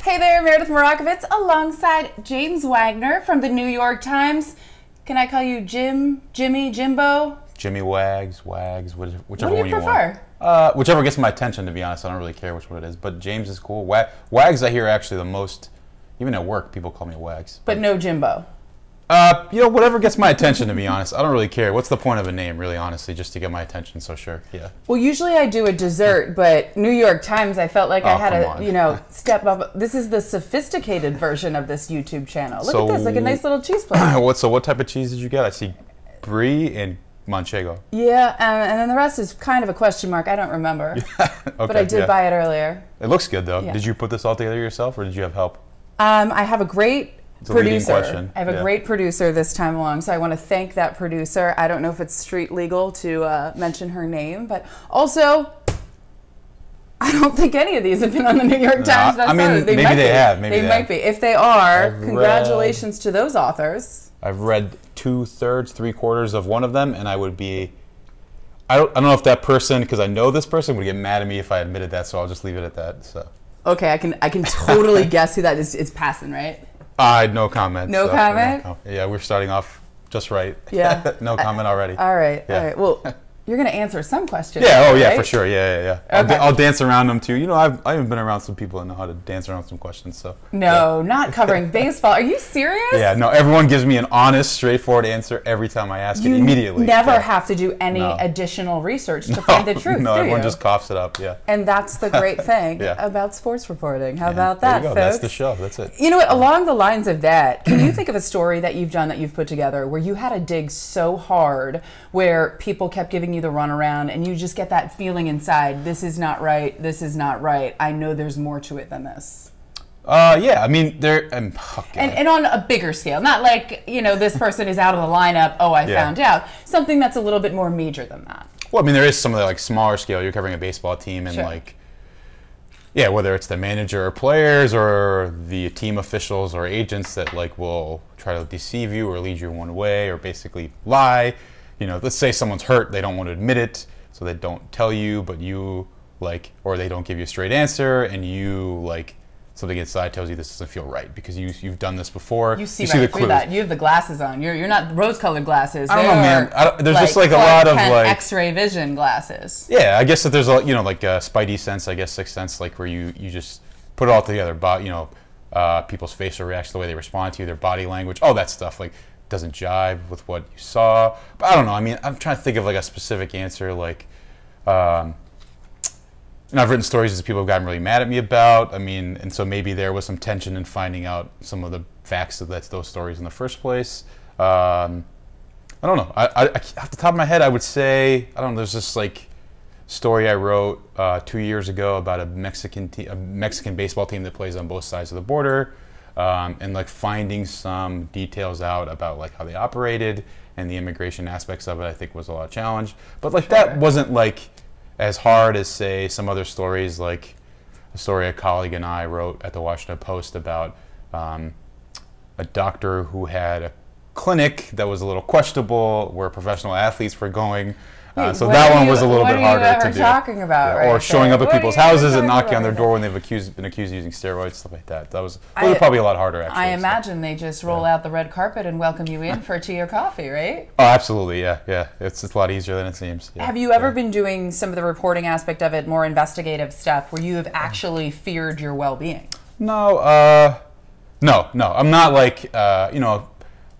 Hey there, Meredith Marakovits, alongside James Wagner from the New York Times. Can I call you Jim, Jimmy, Jimbo? Jimmy, Wags, whichever one you want. What do you prefer? Whichever gets my attention, to be honest. I don't really care which one it is. But James is cool. Wags I hear actually the most. Even at work, people call me Wags. But no Jimbo. Whatever gets my attention, to be honest. I don't really care. What's the point of a name, really, honestly, just to get my attention? So sure, yeah. Well, usually I do a dessert, but New York Times, I felt like I had to, step up. This is the sophisticated version of this YouTube channel. Look at this, like a nice little cheese plate. So what type of cheese did you get? I see brie and manchego. Yeah, and then the rest is kind of a question mark. I don't remember. Okay, but I did buy it earlier. It looks good, though. Yeah. Did you put this all together yourself, or did you have help? I have a great producer. I have a Yeah. great producer this time along, so I want to thank that producer. I don't know if it's street legal to mention her name, but also, I don't think any of these have been on the New York Times. I mean, maybe they have. Maybe they might be. If they are, congratulations to those authors. I've read 2/3, 3/4 of one of them, and I would be. I don't know if that person, because I know this person, would get mad at me if I admitted that. So I'll just leave it at that. So. Okay, I can totally guess who that is. It's Passon, right? No comment. No comment? Yeah, we're starting off just right. Yeah. No comment already. All right. Yeah. All right. Well, you're going to answer some questions. Yeah. Oh, yeah, right? for sure. Yeah. Okay. I'll dance around them too. You know, I've even been around some people that know how to dance around some questions. So. No, not covering baseball. Are you serious? Yeah. No. Everyone gives me an honest, straightforward answer every time I ask it immediately. You never have to do any additional research to find the truth. No, do everyone you? just coughs it up. Yeah. And that's the great thing about sports reporting. How about that, there you go. folks? That's the show. That's it. You know what? Along the lines of that, can you think of a story that you've done that you've put together where you had to dig so hard, where people kept giving you the runaround, and you just get that feeling inside, this is not right, this is not right, I know there's more to it than this? Yeah, I mean, and on a bigger scale, not like, this person is out of the lineup, I found out. Something that's a little bit more major than that. Well, I mean, there is some of the smaller scale. You're covering a baseball team, and whether it's the manager or players or the team officials or agents that will try to deceive you or lead you one way or basically lie. Let's say someone's hurt, they don't want to admit it, so they don't tell you, but you or they don't give you a straight answer, and you something inside tells you this doesn't feel right because you've done this before. You see right the through that. You have the glasses on. You're not rose-colored glasses. I don't know, man. There's just a lot of X-ray vision glasses. Yeah, I guess that there's a spidey sense, I guess sixth sense, where you just put it all together. But people's facial reactions, the way they respond to you, their body language, all that stuff doesn't jive with what you saw. But I don't know. I mean, I'm trying to think of a specific answer. I've written stories that people have gotten really mad at me about. I mean, and so maybe there was some tension in finding out some of the facts of those stories in the first place. I don't know. I off the top of my head, I would say, I don't know, there's this story I wrote 2 years ago about a Mexican baseball team that plays on both sides of the border, and finding some details out about how they operated and the immigration aspects of it. I think was a lot of challenge, but that wasn't as hard as, say, some other stories, like a story a colleague and I wrote at the Washington Post about a doctor who had a clinic that was a little questionable, where professional athletes were going. So that one was a little bit harder to do. What are you talking about? Or showing up at people's houses and knocking on their door when they've been accused of using steroids, stuff like that. Those are probably a lot harder, actually. I imagine they just roll out the red carpet and welcome you in for tea or coffee, right? Oh, absolutely, yeah. It's a lot easier than it seems. Yeah. Have you ever been doing some of the reporting aspect of it, more investigative stuff, where you have actually feared your well-being? No, I'm not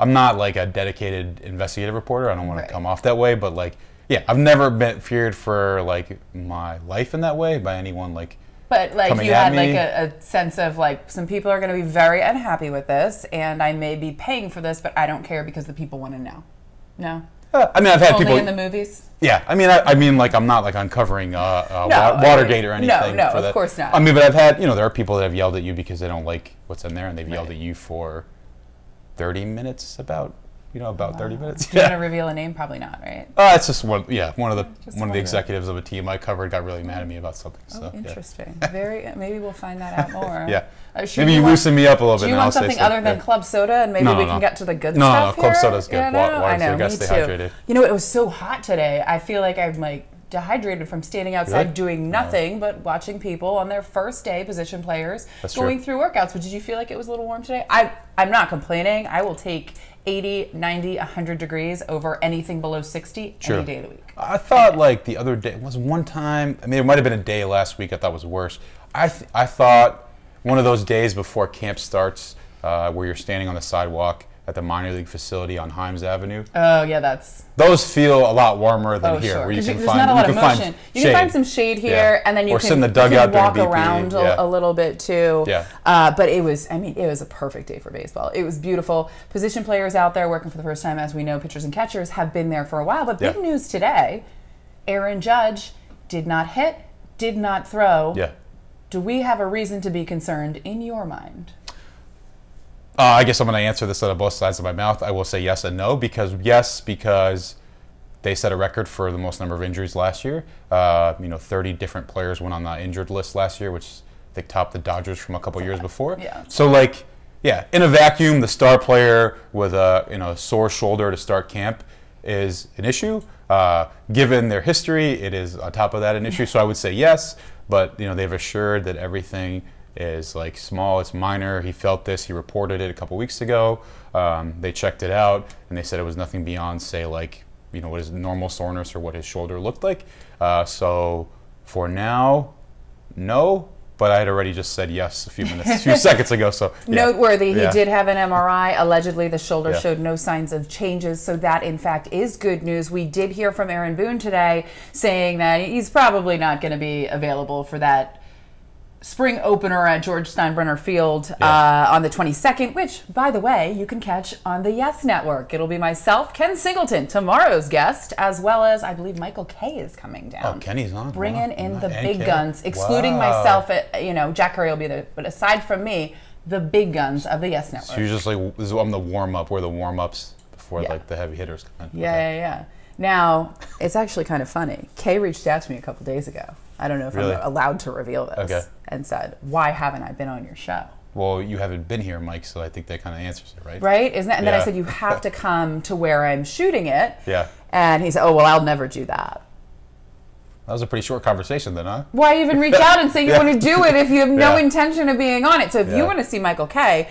I'm not a dedicated investigative reporter. I don't want to come off that way, but yeah, I've never been feared for my life in that way by anyone But coming you at had me. A sense of some people are going to be very unhappy with this, and I may be paying for this, but I don't care because the people want to know. No. I mean, I've had Only people in the movies. Yeah, I mean, I'm not uncovering Watergate or anything. No, for that. Of course not. I mean, but I've had there are people that have yelled at you because they don't like what's in there, and they've yelled at you for 30 minutes about 30 minutes. Do you want to reveal a name? Probably not, right? It's just one of the executives of a team I covered got really mad at me about something. So, interesting. Maybe we'll find that out more. Yeah. Maybe you loosen me up a little bit. Do you want something other than club soda, and maybe we can get to the good stuff? No, club soda's good. I know, me too. Hydrated. It was so hot today. I feel like I'm dehydrated from standing outside Really? doing nothing but watching people on their first day, position players, going through workouts. But did you feel like it was a little warm today? I'm not complaining. I will take 80, 90, 100 degrees over anything below 60 any day of the week. I thought like the other day, it was one time, I mean, it might have been a day last week I thought was worse. I thought one of those days before camp starts where you're standing on the sidewalk at the minor league facility on Himes Avenue. Oh, yeah, those feel a lot warmer than here, where you can there's find, not a lot you of can motion. You can find some shade here, and then you sit in the can dugout walk during BP, around a little bit too. Yeah. But it was, I mean, it was a perfect day for baseball. It was beautiful. Position players out there working for the first time, as we know, pitchers and catchers have been there for a while. But big news today, Aaron Judge did not hit, did not throw. Yeah. Do we have a reason to be concerned in your mind? I guess I'm going to answer this out of both sides of my mouth. I will say yes and no, because they set a record for the most number of injuries last year. 30 different players went on the injured list last year, which they topped the Dodgers from a couple years before. Yeah. So in a vacuum, the star player with a sore shoulder to start camp is an issue. Given their history, it is on top of that an issue. So I would say yes, but they've assured that everything is like small, it's minor. He felt this, he reported it a couple weeks ago. They checked it out and they said it was nothing beyond, say, like, what his normal soreness or what his shoulder looked like. So for now, no, but I had already just said yes a few seconds ago. So noteworthy, he did have an MRI. Allegedly, the shoulder showed no signs of changes, so that in fact is good news. We did hear from Aaron Boone today saying that he's probably not going to be available for that spring opener at George Steinbrenner Field on the 22nd, which, by the way, you can catch on the Yes Network. It'll be myself, Ken Singleton, tomorrow's guest, as well as, I believe, Michael Kay is coming down. Oh, Kenny's on. Bringing in the big guns, excluding myself. Jack Curry will be there, but aside from me, the big guns of the Yes Network. So you're just like, this is the warm-up, where the warm-ups before like the heavy hitters come in. Yeah. Now, it's actually kind of funny. Kay reached out to me a couple days ago. I don't know if I'm allowed to reveal this. And said, why haven't I been on your show? Well, you haven't been here, Mike, so I think that kind of answers it, right? Right? Isn't that? And then I said, you have to come to where I'm shooting it. Yeah. And he said, oh, well, I'll never do that. That was a pretty short conversation then, huh? Why even reach out and say you want to do it if you have no intention of being on it? So if you want to see Michael Kay,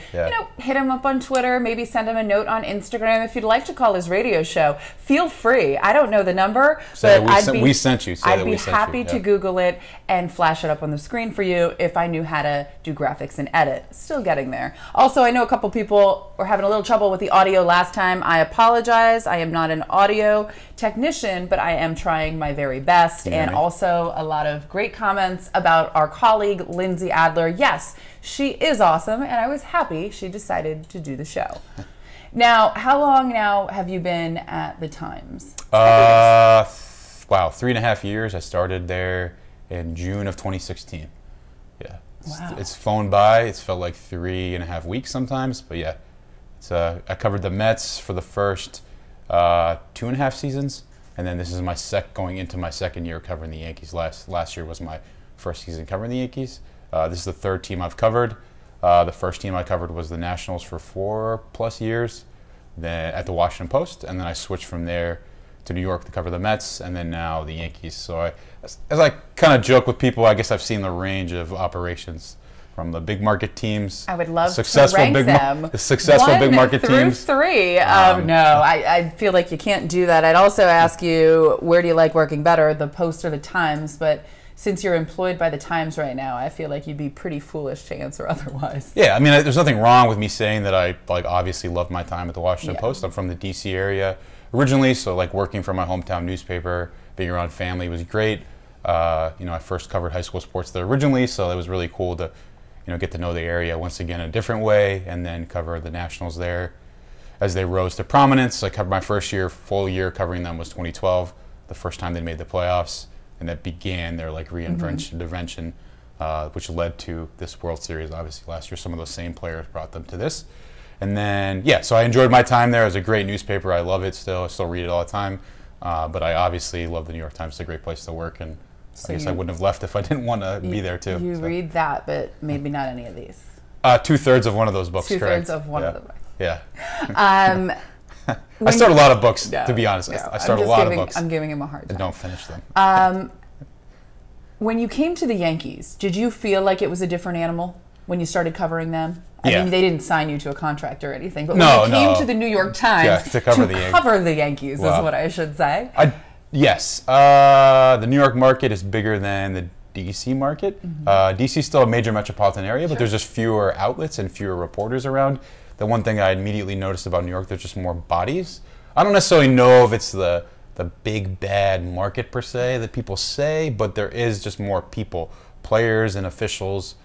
hit him up on Twitter, maybe send him a note on Instagram. If you'd like to call his radio show, feel free. I don't know the number, but we sent you. I'd be happy to Google it and flash it up on the screen for you if I knew how to do graphics and edit. Still getting there. Also, I know a couple people were having a little trouble with the audio last time. I apologize. I am not an audio technician, but I am trying my very best. And also a lot of great comments about our colleague, Lindsay Adler. Yes, she is awesome, and I was happy she decided to do the show. Now, how long now have you been at the Times? Wow, 3.5 years. I started there in June of 2016. Yeah. Wow. It's flown by. It's felt like 3.5 weeks sometimes, but yeah. I covered the Mets for the first 2.5 seasons, and then this is going into my second year covering the Yankees. Last year was my first season covering the Yankees. This is the third team I've covered. The first team I covered was the Nationals for 4+ years, then at the Washington Post, and then I switched from there to New York to cover the Mets, and then now the Yankees. So as I kind of joke with people, I guess I've seen the range of operations from the big market teams. I would love to rank them. The successful big market teams. 1 through 3. No, I feel like you can't do that. I'd also ask you, where do you like working better, the Post or the Times? But since you're employed by the Times right now, I feel like you'd be pretty foolish to answer otherwise. Yeah, I mean, there's nothing wrong with me saying that I obviously love my time at the Washington Post. I'm from the D.C. area originally, so working for my hometown newspaper, being around family was great. I first covered high school sports there originally, so it was really cool to get to know the area once again in a different way, and then cover the Nationals there as they rose to prominence. I covered my first full year covering them was 2012, the first time they made the playoffs, and that began their reinvention, which led to this World Series. Obviously, last year some of those same players brought them to this, and then so I enjoyed my time there. It was a great newspaper. I love it still. I still read it all the time, but I obviously love the New York Times. It's a great place to work, and I guess I wouldn't have left if I didn't want to be there too. You read that, but maybe not any of these. 2/3 of one of those books. 2/3 of one of the books. Yeah. I start a lot of books, to be honest. No, I start a lot of books. I'm giving him a hard time. And don't finish them. When you came to the Yankees, did you feel like it was a different animal when you started covering them? I Yeah. mean, they didn't sign you to a contract or anything, but No, when you came no. to the New York Times to cover the Yankees Wow. is what I should say. Yes. The New York market is bigger than the DC market. DC is still a major metropolitan area, but there's just fewer outlets and fewer reporters around. The one thing I immediately noticed about New York, there's just more bodies. I don't necessarily know if it's the big bad market per se that people say, but there is just more people. Players and officials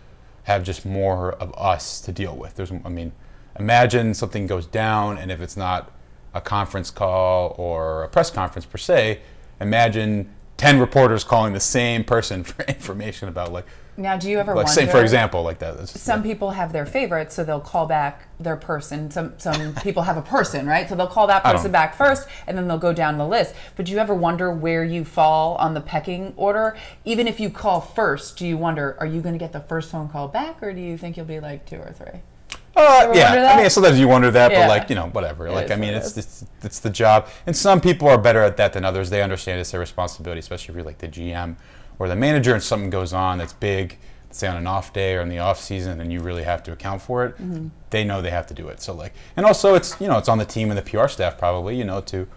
have just more of us to deal with. I mean, imagine something goes down, and if it's not a conference call or a press conference per se, imagine 10 reporters calling the same person for information about, like, Now, do you ever like, wonder? say, for example, like that. Some people have their favorites, so they'll call back their person. Some people have a person, right? So they'll call that person back first, and then they'll go down the list. But do you ever wonder where you fall on the pecking order? Even if you call first, do you wonder, are you going to get the first phone call back, or do you think you'll be like 2 or 3? Yeah, I mean, sometimes you wonder that, Yeah. but, like, you know, whatever. Like, I mean, it's the job. And some people are better at that than others. They understand it's their responsibility, especially if you're like the GM or the manager and something goes on that's big, say on an off day or in the off season, and you really have to account for it. They know they have to do it. So, like, and also it's, you know, it's on the team and the PR staff probably, you know, to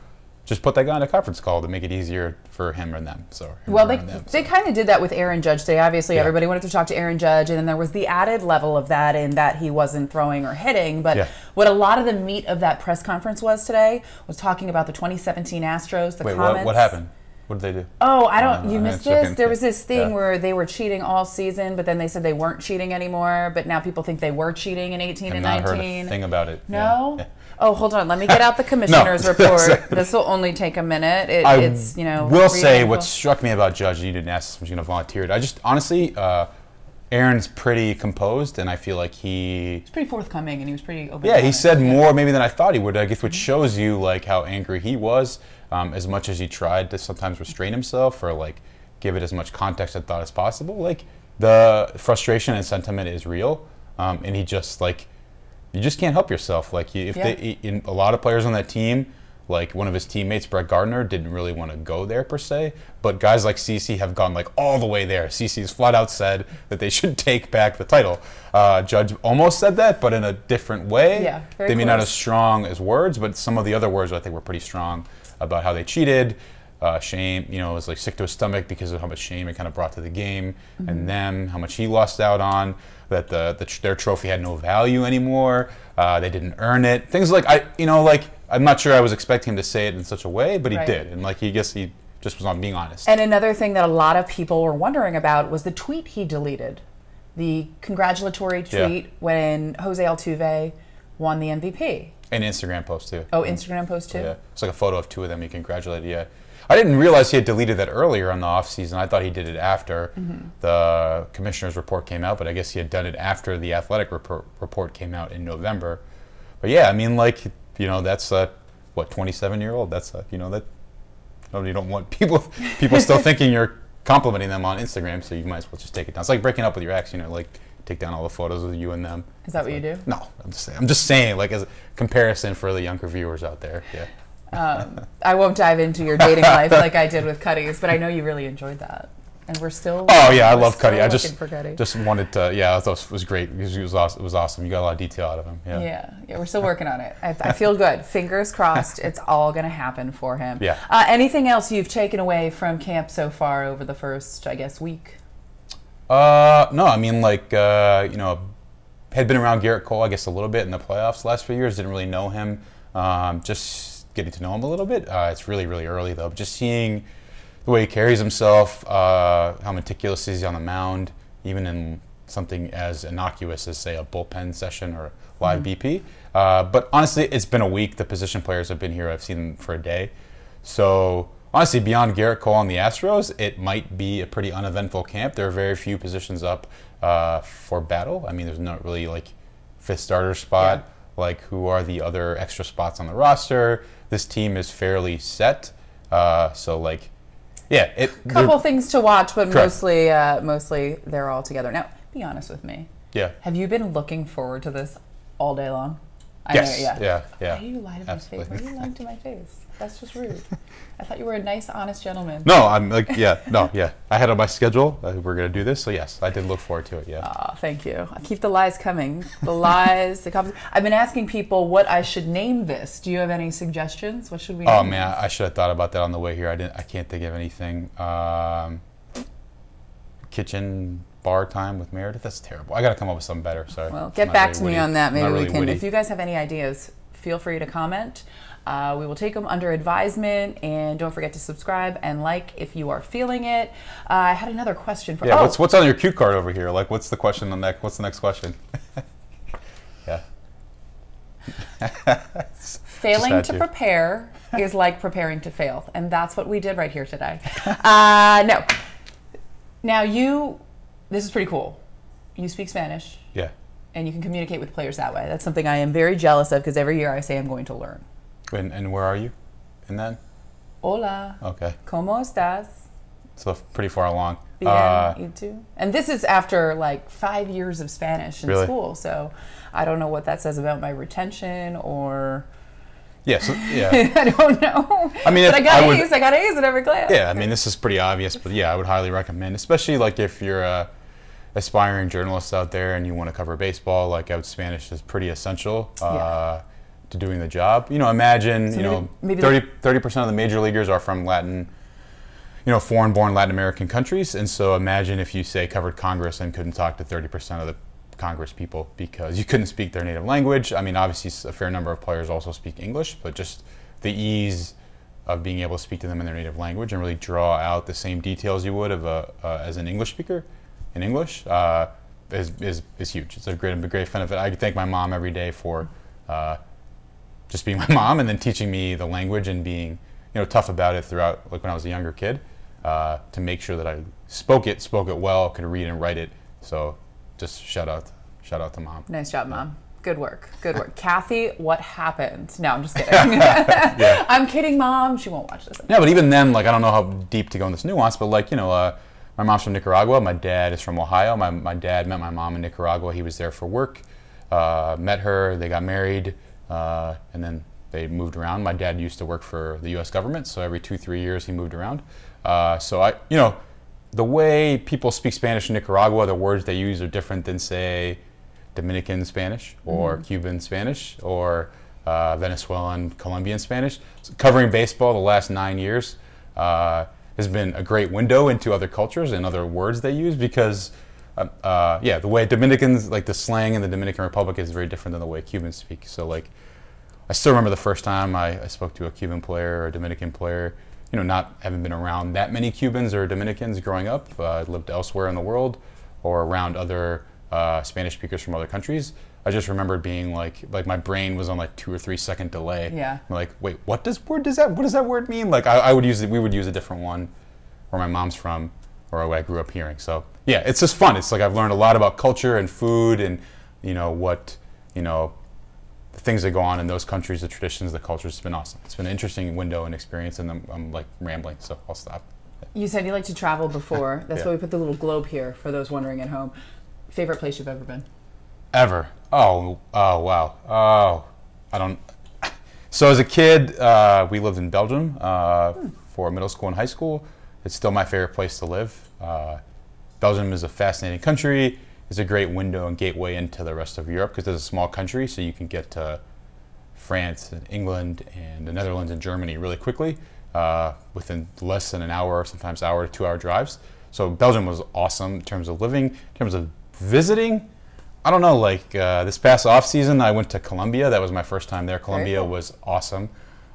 just put that guy on a conference call to make it easier for him or them. Well, they kind of did that with Aaron Judge today. Obviously, everybody wanted to talk to Aaron Judge, and then there was the added level of that in that he wasn't throwing or hitting. But what a lot of the meat of that press conference was today was talking about the 2017 Astros, the comments. What happened? What did they do? Oh, I don't. You missed this? There was this thing Yeah. where they were cheating all season, but then they said they weren't cheating anymore. But now people think they were cheating in 18 and 19. I've not heard a thing about it. No? Yeah. Oh, hold on. Let me get out the commissioner's report. This will only take a minute. It's, you know. Will say what struck me about Judge, and you didn't ask this, I'm just going to volunteer it. I just, honestly, Aaron's pretty composed, and I feel like he's pretty forthcoming, and he was pretty open. Yeah, he said more maybe than I thought he would, I guess, which shows you, like, how angry he was, as much as he tried to sometimes restrain himself or, like, give it as much context and thought as possible. Like, the frustration and sentiment is real, and he just, like, you just can't help yourself. Like, a lot of players on that team, like one of his teammates, Brett Gardner, didn't really want to go there per se, but guys like CeCe have gone like all the way there. CeCe's flat out said that they should take back the title. Judge almost said that, but in a different way. Yeah, very they may close. not as strong as words, but some of the other words I think were pretty strong about how they cheated. Shame, you know, was like sick to his stomach because of how much shame it kind of brought to the game, and them, how much he lost out on, that their trophy had no value anymore. They didn't earn it. Things like, I'm not sure I was expecting him to say it in such a way, but he did, and like he just was on being honest. And another thing that a lot of people were wondering about was the tweet he deleted, the congratulatory tweet when Jose Altuve won the MVP. An Instagram post too. Oh, Instagram post too? Yeah, it's like a photo of two of them. He congratulated. Yeah, I didn't realize he had deleted that earlier in the off season. I thought he did it after the commissioner's report came out, but I guess he had done it after the athletic report came out in November. But yeah, I mean, like, you know, that's a 27-year-old. That's a, you know, that you don't want people still thinking you're complimenting them on Instagram, so you might as well just take it down. It's like breaking up with your ex, you know, like take down all the photos of you and them. Is that what you do? No, I'm just saying, like, as a comparison for the younger viewers out there. Yeah. I won't dive into your dating life like I did with Cuddy's, but I know you really enjoyed that, and we're still. Oh yeah, I love Cuddy. I just wanted to. Yeah, I thought it was great because it was awesome. You got a lot of detail out of him. Yeah. Yeah. We're still working on it. I feel good. Fingers crossed. It's all going to happen for him. Yeah. Anything else you've taken away from camp so far over the first, I guess, week? No, I mean, like, you know, had been around Gerrit Cole, I guess, a little bit in the playoffs the last few years. Didn't really know him. Just getting to know him a little bit. It's really, really early, though. But just seeing the way he carries himself, how meticulous he is on the mound, even in something as innocuous as, say, a bullpen session or live BP. But honestly, it's been a week. The position players have been here. I've seen them for a day. So honestly, beyond Gerrit Cole and the Astros, it might be a pretty uneventful camp. There are very few positions up for battle. I mean, there's not really, like, fifth starter spot. Yeah. Like, who are the other extra spots on the roster? This team is fairly set. So, like, yeah. Couple things to watch, but Correct. mostly they're all together. Now, be honest with me. Yeah. Have you been looking forward to this all day long? I Yes. know, yeah. Yeah. Why do you lie to my face? Absolutely. Why do you lie to my face? That's just rude. I thought you were a nice, honest gentleman. No, I'm like, yeah. I had on my schedule. We're gonna do this, so yes, I did look forward to it. Yeah. Aw, thank you. I keep the lies coming. The lies, the comments. I've been asking people what I should name this. Do you have any suggestions? What should we name Oh man, this? I should have thought about that on the way here. I can't think of anything. Kitchen bar time with Meredith. That's terrible. I got to come up with something better. Sorry. Well, get Not back really to me witty. on that. Maybe Not we really can. witty. If you guys have any ideas, feel free to comment. We will take them under advisement, and don't forget to subscribe and like if you are feeling it. I had another question for. Yeah. What's on your cue card over here? Like, what's the question on that? What's the next question? Yeah. Failing to prepare is like preparing to fail, and that's what we did right here today. No. Now this is pretty cool. You speak Spanish. Yeah. And you can communicate with players that way. That's something I am very jealous of because every year I say I'm going to learn. And where are you in that? Hola. Okay. ¿Cómo estás? So pretty far along. Bien, ¿y tú? And this is after like 5 years of Spanish in Really? school, so I don't know what that says about my retention or. Yes. Yeah. I don't know. I mean, but I got A's in every class. Yeah. I mean, this is pretty obvious, but yeah, I would highly recommend, especially like if you're a aspiring journalist out there and you want to cover baseball. Like, Spanish is pretty essential to doing the job. You know, imagine So maybe 30% of the major leaguers are from foreign-born Latin American countries, and so imagine if you say covered Congress and couldn't talk to 30% of the Congress people because you couldn't speak their native language. I mean, obviously a fair number of players also speak English, but just the ease of being able to speak to them in their native language and really draw out the same details you would of as an English speaker in English is huge. It's a great benefit. I thank my mom every day for just being my mom and then teaching me the language and being tough about it throughout, like when I was a younger kid, to make sure that I spoke it well, could read and write it. So just shout out to mom. Nice job, Mom. Good work. Good work. Kathy, what happened? No, I'm just kidding. Yeah. I'm kidding, Mom. She won't watch this. Yeah, but even then, like, I don't know how deep to go in this nuance, but like, my mom's from Nicaragua. My dad is from Ohio. My dad met my mom in Nicaragua. He was there for work. Met her. They got married, and then they moved around. My dad used to work for the U.S. government, so every 2-3 years he moved around. So the way people speak Spanish in Nicaragua, the words they use are different than, say, Dominican Spanish or Cuban Spanish or Venezuelan, Colombian Spanish. So covering baseball the last 9 years has been a great window into other cultures and other words they use because, the way Dominicans, like the slang in the Dominican Republic is very different than the way Cubans speak. So like, I still remember the first time I spoke to a Cuban player or a Dominican player, not having been around that many Cubans or Dominicans growing up. I lived elsewhere in the world or around other Spanish speakers from other countries. I just remembered being like my brain was on like 2 or 3 second delay. Yeah. I'm like, wait, what does that word mean? Like we would use a different one where my mom's from or what I grew up hearing. So yeah, it's just fun. It's like I've learned a lot about culture and food and the things that go on in those countries, the traditions, the cultures. It's been awesome. It's been an interesting window and experience, and I'm like rambling, so I'll stop. You said you like to travel before. That's why we put the little globe here for those wondering at home. Favorite place you've ever been? Ever? Oh, wow. Oh, I don't. So as a kid, we lived in Belgium for middle school and high school. It's still my favorite place to live. Belgium is a fascinating country. It's a great window and gateway into the rest of Europe because it's a small country, so you can get to France and England and the Netherlands and Germany really quickly within less than an hour, sometimes hour to 2 hour drives. So Belgium was awesome in terms of living, in terms of visiting. I don't know, like this past off season, I went to Colombia. That was my first time there. Colombia was awesome.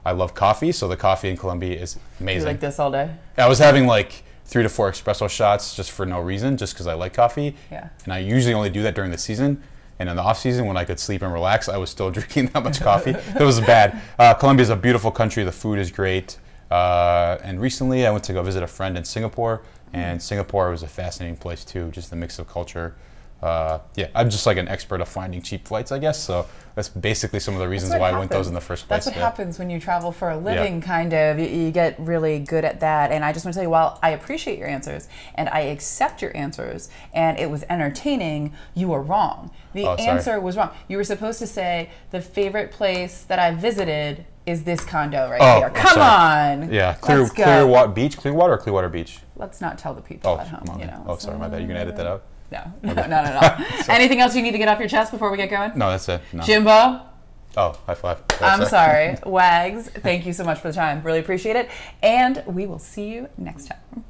I love coffee, so the coffee in Colombia is amazing. You like this all day? I was having like 3 to 4 espresso shots just for no reason, just because I like coffee. Yeah. And I usually only do that during the season. And in the off season, when I could sleep and relax, I was still drinking that much coffee. It was bad. Colombia is a beautiful country. The food is great. And recently, I went to go visit a friend in Singapore. And Singapore was a fascinating place too. Just the mix of culture, yeah, I'm just like an expert of finding cheap flights, I guess. So that's basically some of the reasons why I went those in the first place. That's what happens when you travel for a living, kind of. You get really good at that. And I just want to tell you, while I appreciate your answers and I accept your answers and it was entertaining, you were wrong. The answer was wrong. You were supposed to say, the favorite place that I visited is this condo right here. Come on. Yeah, Clearwater Beach, Clearwater or Clearwater Beach? Let's not tell the people at home, you know. Oh, sorry, my bad. You gonna edit that out? No, not at all. Anything else you need to get off your chest before we get going? No, that's it. No. Jimbo? Oh, high five. I'm sorry. Wags, thank you so much for the time. Really appreciate it. And we will see you next time.